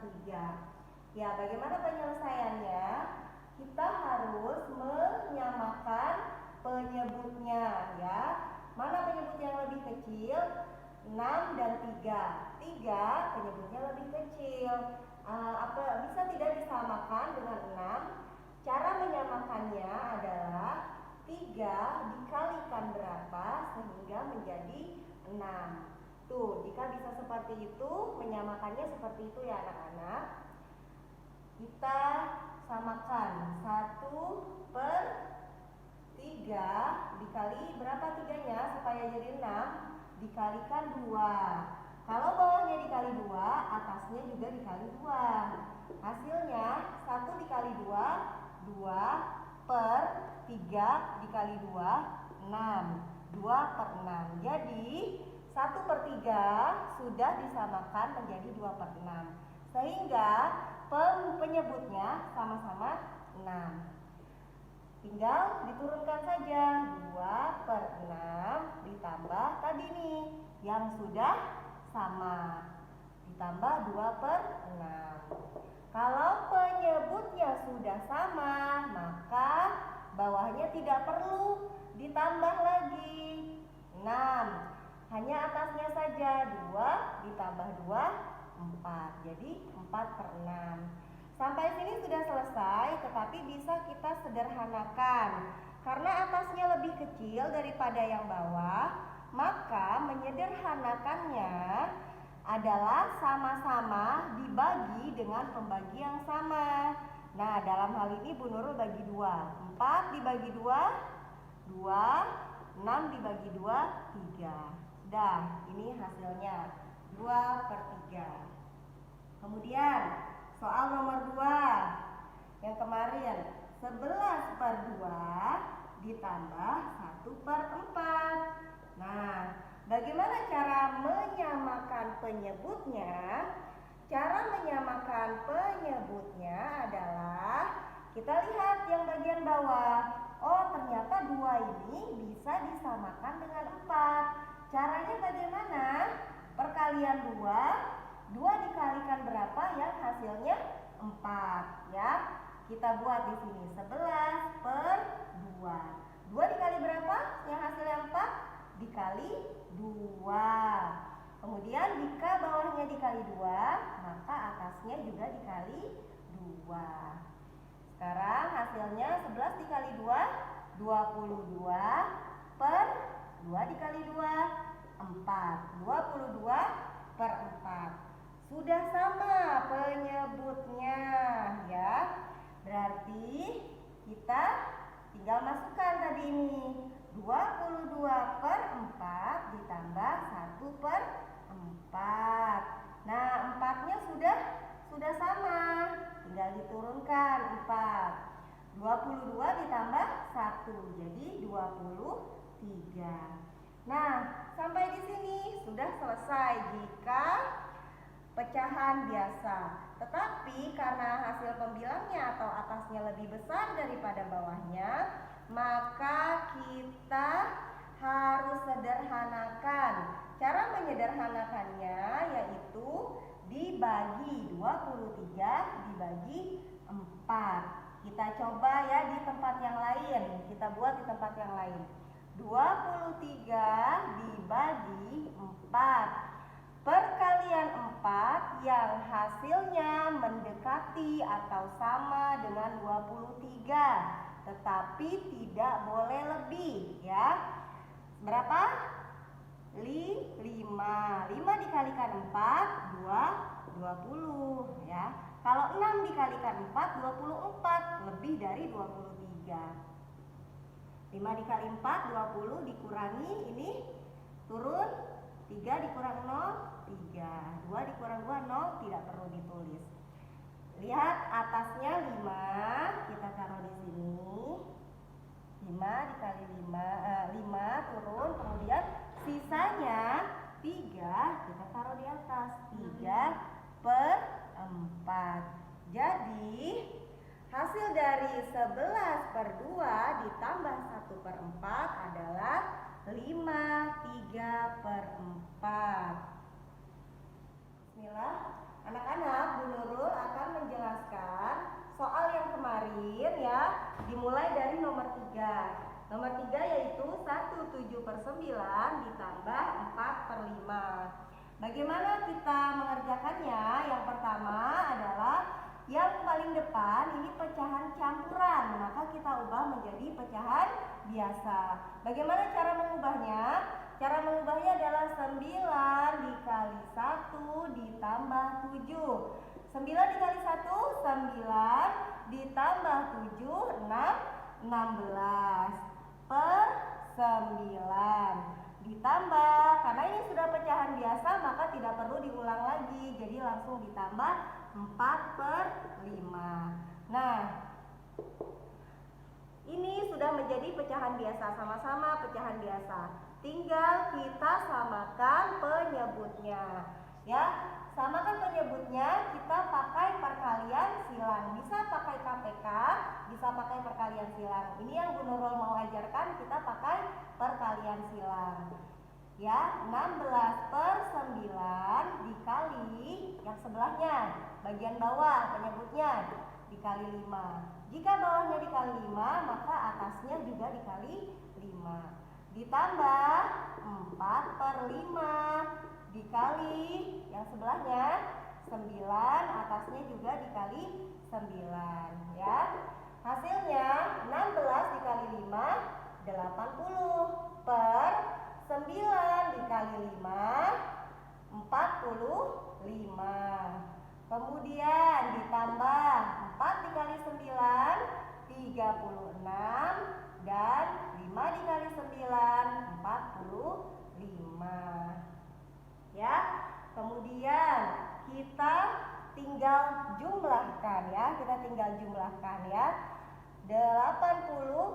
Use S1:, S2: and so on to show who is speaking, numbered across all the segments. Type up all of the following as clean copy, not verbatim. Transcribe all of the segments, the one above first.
S1: 3. Ya, bagaimana penyelesaiannya? Kita harus menyamakan penyebutnya ya. Mana penyebut yang lebih kecil? 6 dan 3. 3 penyebutnya lebih kecil. Bisa tidak disamakan dengan 6? Cara menyamakannya adalah 3 dikalikan berapa sehingga menjadi 6. Tuh, jika bisa seperti itu, menyamakannya seperti itu ya anak-anak. Kita samakan 1/3 dikali berapa 3-nya supaya jadi 6? Dikalikan 2. Kalau bawahnya dikali 2, atasnya juga dikali 2. Hasilnya 1 dikali 2, 2/3 dikali 2, 6. 2/6. Jadi 1/3 sudah disamakan menjadi 2/6. Sehingga penyebutnya sama-sama 6. Tinggal diturunkan saja. 2/6 ditambah tadi nih yang sudah sama. Ditambah 2/6. Kalau penyebutnya sudah sama, maka bawahnya tidak perlu ditambah lagi 6. Hanya atasnya saja. 2 ditambah 2, 4. Jadi 4/6. Sampai sini sudah selesai, tetapi bisa kita sederhanakan. Karena atasnya lebih kecil daripada yang bawah, maka menyederhanakannya adalah sama-sama dibagi dengan pembagi yang sama. Nah, dalam hal ini Bu Nurul bagi 2. 4 dibagi 2, 2. 6 dibagi 2, 3. Dah, ini hasilnya 2/3. Kemudian soal nomor 2 yang kemarin, 11/2 ditambah 1/4. Nah, bagaimana cara menyamakan penyebutnya? Cara menyamakan penyebutnya adalah kita lihat yang bagian bawah. Oh, ternyata 2 ini bisa disamakan dengan 4. Caranya bagaimana? Perkalian 2. 2 dikalikan berapa yang hasilnya 4 ya. Kita buat di sini 11/2. 2 dikali berapa yang hasilnya 4? Dikali 2. Kemudian jika bawahnya dikali 2, maka atasnya juga dikali 2. Sekarang hasilnya 11 dikali 2, 22/2 dikali 2, 4. 22/4. Sudah sama penyebutnya ya. Berarti kita tinggal masukkan tadi ini 22/4 ditambah 1/4. Nah, 4-nya sudah sama. Tinggal diturunkan 4. 22 ditambah 1 jadi 23. Nah, sampai di sini sudah selesai jika pecahan biasa. Tetapi karena hasil pembilangnya atau atasnya lebih besar daripada bawahnya, maka kita harus sederhanakan. Cara menyederhanakannya yaitu dibagi 23 dibagi 4. Kita coba ya di tempat yang lain. Kita buat di tempat yang lain. 23 dibagi 4. Perkalian 4 yang hasilnya mendekati atau sama dengan 23, tetapi tidak boleh lebih ya. Berapa? 5. 5 dikalikan 4, 20 ya. Kalau 6 dikalikan 4, 24, lebih dari 23. 5 dikali 4, 20, dikurangi ini turun 3 dikurang 0, 3. 2 dikurang 2, 0, tidak perlu ditulis. Lihat atasnya 5, kita taruh di sini. 5 dikali 5 turun, kemudian sisanya 3 kita taruh di atas. 3/4. Jadi hasil dari 11/2 ditambah 1/4 adalah 5/3/4. Bismillah. Anak-anak, Bu Nurul 7/9 ditambah 4/5. Bagaimana kita mengerjakannya? Yang pertama adalah yang paling depan ini pecahan campuran, maka kita ubah menjadi pecahan biasa. Bagaimana cara mengubahnya? Cara mengubahnya adalah 9 dikali 1 ditambah 7. 9 dikali 1, 9 ditambah 7, 16 per 9 ditambah, karena ini sudah pecahan biasa maka tidak perlu diulang lagi, jadi langsung ditambah 4/5. Nah, ini sudah menjadi pecahan biasa, sama-sama pecahan biasa. Tinggal kita samakan penyebutnya. Ya, samakan penyebutnya, kita pakai perkalian silang. Bisa pakai KPK, bisa pakai perkalian silang. Ini yang Bu Nurul mau ajarkan, kita pakai perkalian silang. Ya, 16/9 dikali yang sebelahnya, bagian bawah penyebutnya dikali 5. Jika bawahnya dikali 5, maka atasnya juga dikali 5. Ditambah 4/5 dikali yang sebelahnya 9, atasnya juga dikali 9, ya. Hasilnya 16 dikali 5 80 per 9 dikali 5 45. Kemudian ditambah 4 dikali 9 36 dan 5 dikali 9 45. Ya. Kemudian kita tinggal jumlahkan ya, 80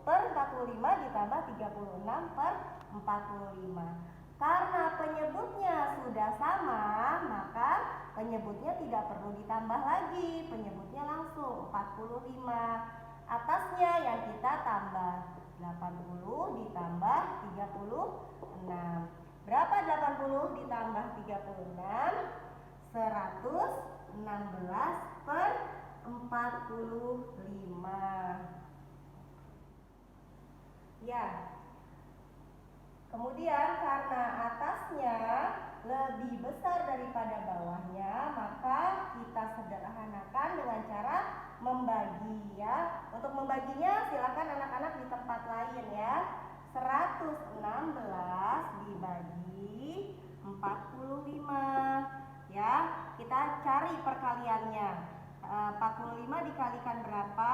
S1: per 45 ditambah 36 per 45. Karena penyebutnya sudah sama, maka penyebutnya tidak perlu ditambah lagi, penyebutnya langsung 45. Atasnya yang kita tambah 80 ditambah 36. Berapa 80 ditambah 36? 116 per 45. Ya. Kemudian karena atasnya lebih besar daripada bawahnya, maka kita sederhanakan dengan cara membagi ya. Untuk membaginya silakan anak-anak di tempat lain ya. 116 dibagi 45 ya. Kita cari perkaliannya. 45 dikalikan berapa?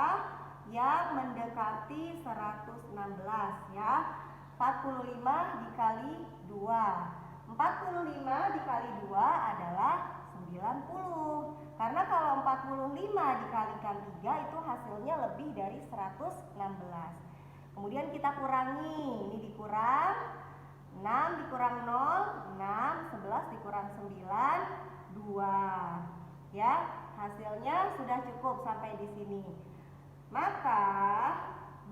S1: Yang mendekati 116 ya. 45 dikali 2. 45 dikali 2 adalah 90. Karena kalau 45 dikalikan 3 itu hasilnya lebih dari 116. Kemudian kita kurangi, ini dikurang 6 dikurang 0, 6, 11 dikurang 9, 2. Ya, hasilnya sudah cukup sampai di sini. Maka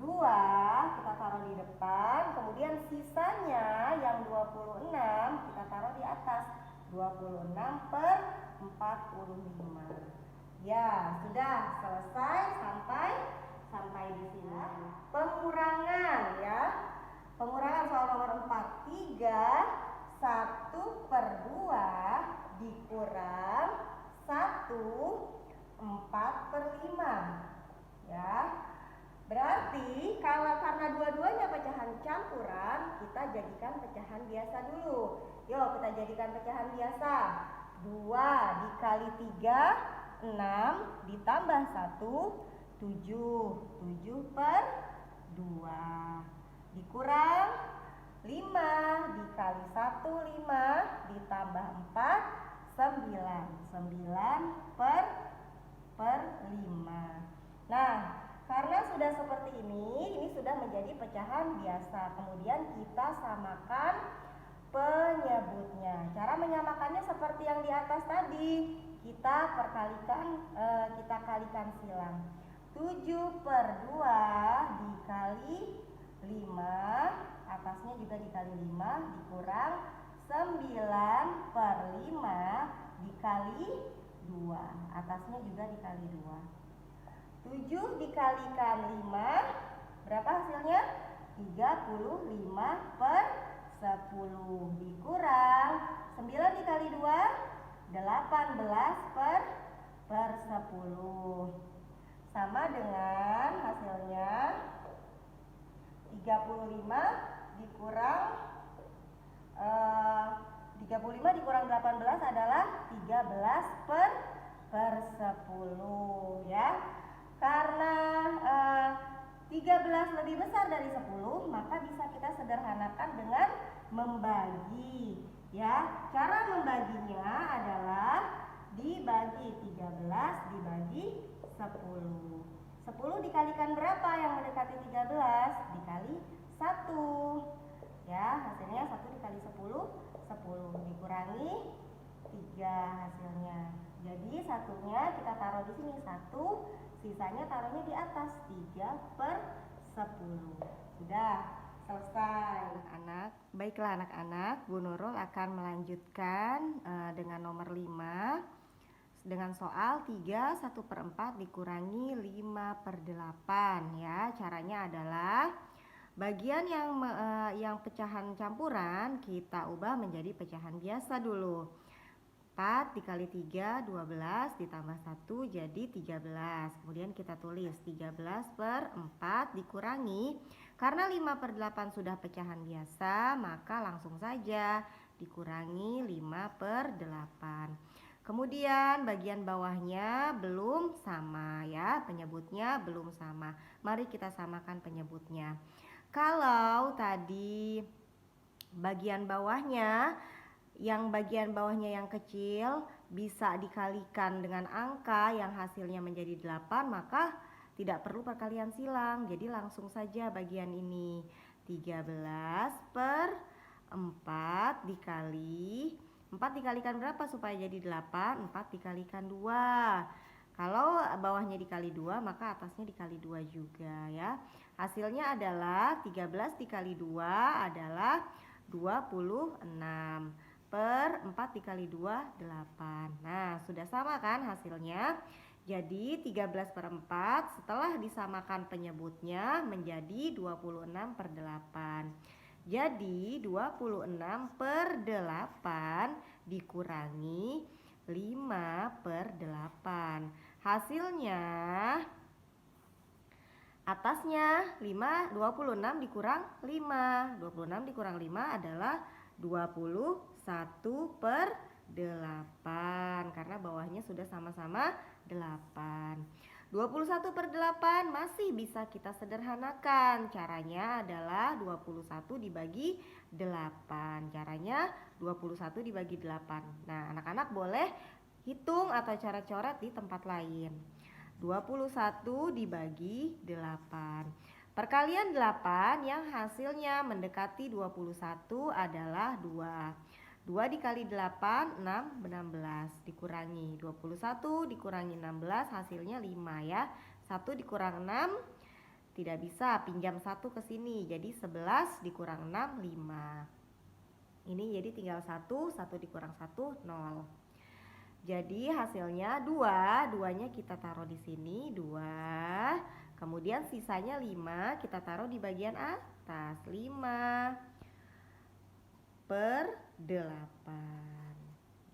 S1: 2 kita taruh di depan, kemudian sisanya yang 26 kita taruh di atas. 26 per 45. Ya, sudah selesai sampai di sini. Pengurangan ya. Pengurangan soal nomor 4. 3 1/2 dikurang 1 4/5. Ya. Berarti karena dua-duanya pecahan campuran, kita jadikan pecahan biasa dulu. Yuk kita jadikan pecahan biasa. 2 dikali 3 6 ditambah 1 7. 7 per 2 dikurang 5 dikali 1 5 ditambah 4 9. 9 per 5. Nah, karena sudah seperti ini sudah menjadi pecahan biasa. Kemudian kita samakan penyebutnya. Cara menyamakannya seperti yang di atas tadi. Kita kalikan silang. 7/2 dikali 5, atasnya juga dikali 5, dikurang 9/5 dikali 2, atasnya juga dikali 2. 7 dikalikan 5, berapa hasilnya? 35 per 10 dikurang 9 dikali 2 18 per 10 sama dengan hasilnya 35 dikurang 18 adalah 13 per 10 ya. Karena 13 lebih besar dari 10, maka bisa kita sederhanakan dengan membagi ya. Cara membaginya adalah dibagi 13 dibagi 10. 10 dikalikan berapa yang mendekati 13? Dikali 1 ya, hasilnya 1 dikali 10 dikurangi 3 hasilnya. Jadi satunya kita taruh di sini 1, sisanya taruhnya di atas 3 per 10. Sudah selesai anak. Baiklah anak-anak, Bu Nurul akan melanjutkan dengan nomor 5 dengan soal 3 1/4 dikurangi 5 per 8 ya. Caranya adalah bagian yang pecahan campuran kita ubah menjadi pecahan biasa dulu. 4 dikali 3 12 ditambah 1 jadi 13. Kemudian kita tulis 13 per 4 dikurangi, karena 5 per 8 sudah pecahan biasa, maka langsung saja dikurangi 5 per 8. Kemudian bagian bawahnya belum sama ya, penyebutnya belum sama. Mari kita samakan penyebutnya. Kalau tadi bagian bawahnya yang kecil bisa dikalikan dengan angka yang hasilnya menjadi 8, maka tidak perlu perkalian silang. Jadi langsung saja bagian ini 13 per 4 dikali 4 dikalikan berapa supaya jadi 8? 4 dikalikan 2. Kalau bawahnya dikali 2, maka atasnya dikali 2 juga ya. Hasilnya adalah 13 dikali 2 adalah 26 per 4 dikali 2 8. Nah, sudah sama kan hasilnya? Jadi 13 per 4 setelah disamakan penyebutnya menjadi 26 per 8. Jadi 26 per 8 dikurangi 5 per 8. Hasilnya atasnya 26 dikurang 5. 26 dikurang 5 adalah 21 per 8. Karena bawahnya sudah sama-sama 8. 21 per 8 masih bisa kita sederhanakan. Caranya adalah 21 dibagi 8. Caranya 21 dibagi 8. Nah, anak-anak boleh hitung atau cara coret di tempat lain. 21 dibagi 8. Perkalian 8 yang hasilnya mendekati 21 adalah 2. 2 dikali 8, 16 dikurangi 21 dikurangi 16 hasilnya 5 ya. 1 dikurang 6 tidak bisa, pinjam 1 ke sini. Jadi 11 dikurang 6 5. Ini jadi tinggal 1 dikurang 1 0. Jadi hasilnya 2, 2-nya kita taruh di sini 2. Kemudian sisanya 5 kita taruh di bagian atas 5 per 8.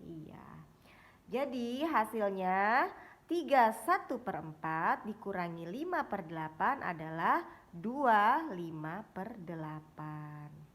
S1: Iya. Jadi hasilnya 3 1/4 dikurangi 5 per 8 adalah 25 per 8.